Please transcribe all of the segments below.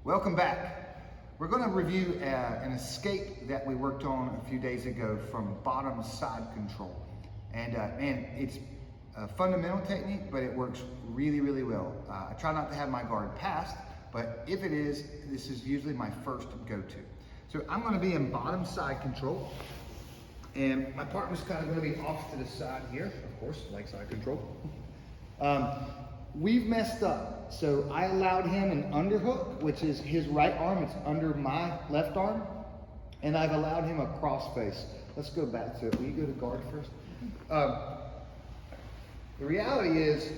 Welcome back. We're going to review an escape that we worked on a few days ago from bottom side control. And man, it's a fundamental technique, but it works really, really well. I try not to have my guard passed, but if it is, this is usually my first go-to. So I'm going to be in bottom side control, and my partner's kind of going to be off to the side here, of course, like side control. We've messed up, so I allowed him an underhook, which is his right arm. It's under my left arm, and I've allowed him a crossface. Let's go back to it. Will you go to guard first? The reality is,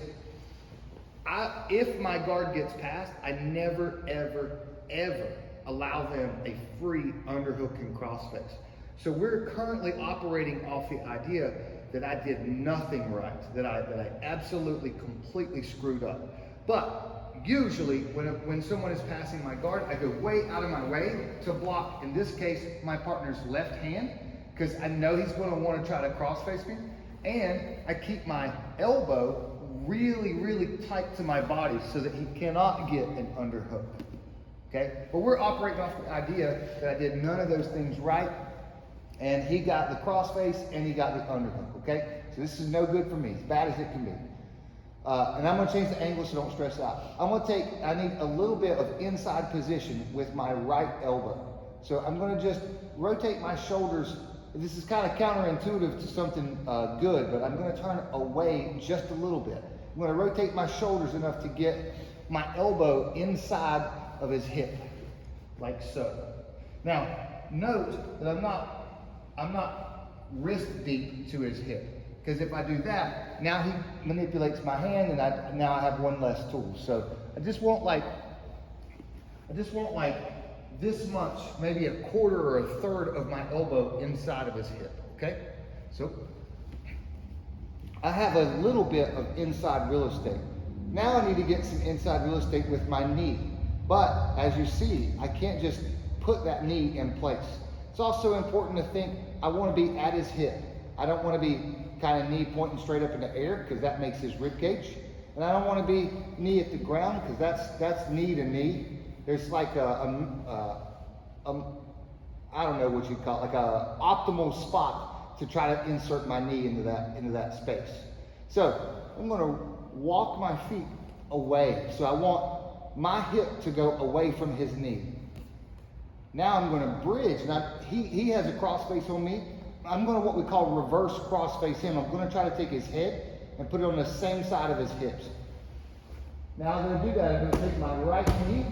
if my guard gets passed, I never, ever, ever allow them a free underhook and crossface. So we're currently operating off the idea that I did nothing right, that I absolutely, completely screwed up. But usually when someone is passing my guard, I go way out of my way to block, in this case, my partner's left hand, because I know he's going to want to try to crossface me. And I keep my elbow really, really tight to my body so that he cannot get an underhook. Okay? But we're operating off the idea that I did none of those things right, and he got the crossface and he got the underhook. Okay? So this is no good for me, as bad as it can be. And I'm going to change the angle so don't stress out. I need a little bit of inside position with my right elbow. So I'm going to just rotate my shoulders. This is kind of counterintuitive to something good, but I'm going to turn away just a little bit. I'm going to rotate my shoulders enough to get my elbow inside of his hip, like so. Now, note that I'm not wrist deep to his hip, because if I do that, now he manipulates my hand, and now I have one less tool. So I just want like this much, maybe a quarter or a third of my elbow inside of his hip, okay? So I have a little bit of inside real estate. Now I need to get some inside real estate with my knee. But as you see, I can't just put that knee in place. It's also important to think I want to be at his hip. I don't want to be kind of knee pointing straight up in the air, because that makes his rib cage. And I don't want to be knee at the ground, because that's knee to knee. There's like I don't know what you'd call it, like a optimal spot to try to insert my knee into that space. So I'm going to walk my feet away. So I want my hip to go away from his knee. Now I'm going to bridge. Now he has a crossface on me. I'm going to what we call reverse crossface him. I'm going to try to take his head and put it on the same side of his hips. Now I'm going to do that. I'm going to take my right knee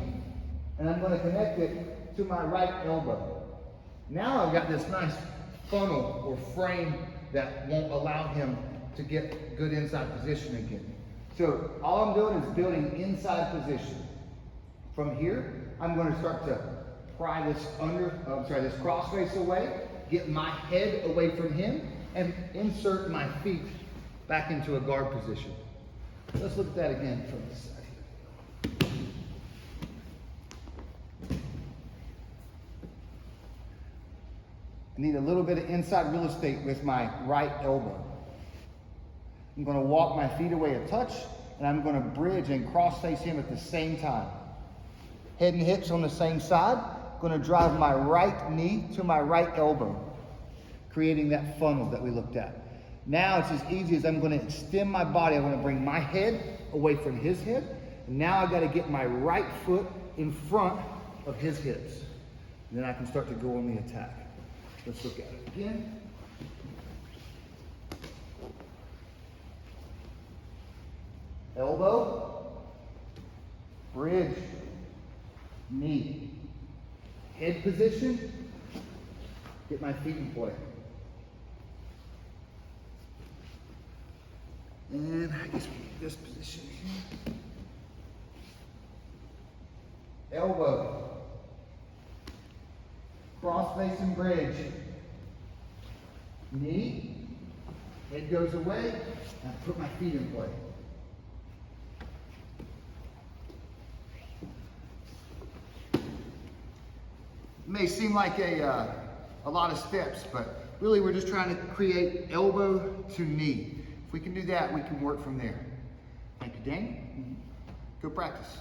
and I'm going to connect it to my right elbow. Now I've got this nice funnel or frame that won't allow him to get good inside position again. So all I'm doing is building inside position. From here, I'm going to start to pry this this crossface away, get my head away from him, and insert my feet back into a guard position. Let's look at that again from this side. I need a little bit of inside real estate with my right elbow. I'm going to walk my feet away a touch, and I'm going to bridge and cross-face him at the same time. Head and hips on the same side. I'm going to drive my right knee to my right elbow, creating that funnel that we looked at. Now it's as easy as I'm going to extend my body. I'm going to bring my head away from his head. And now I've got to get my right foot in front of his hips. And then I can start to go on the attack. Let's look at it again. Elbow, bridge, knee, head position, get my feet in play. And I guess we need this position here. Elbow, cross-face and bridge, knee, head goes away, and I put my feet in play. It may seem like a lot of steps, but really we're just trying to create elbow to knee. If we can do that, we can work from there. Thank you, Danny. Go practice.